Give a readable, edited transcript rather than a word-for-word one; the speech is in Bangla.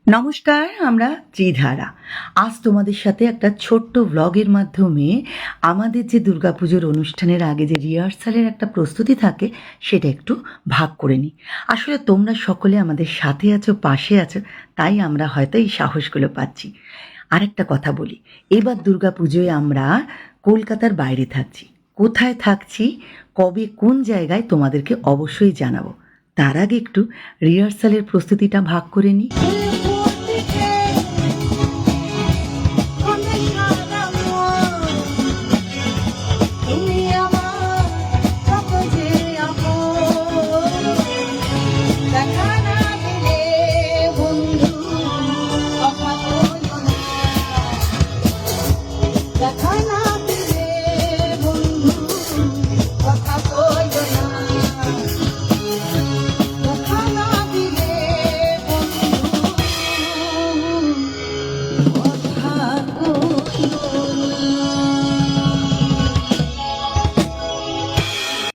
নমস্কার, আমরা ত্রিধারা। আজ তোমাদের সাথে একটা ছোট্ট ভ্লগের মাধ্যমে আমাদের যে দুর্গাপুজোর অনুষ্ঠানের আগে যে রিহার্সালের একটা প্রস্তুতি থাকে সেটা একটু ভাগ করে নিই। আসলে তোমরা সকলে আমাদের সাথে আছো, পাশে আছো, তাই আমরা হয়তো এই সাহসগুলো পাচ্ছি। আরেকটা কথা বলি, এবার দুর্গাপুজোয় আমরা কলকাতার বাইরে থাকছি। কোথায় থাকছি, কবে, কোন জায়গায় তোমাদেরকে অবশ্যই জানাবো। তার আগে একটু রিহার্সালের প্রস্তুতিটা ভাগ করে নিই।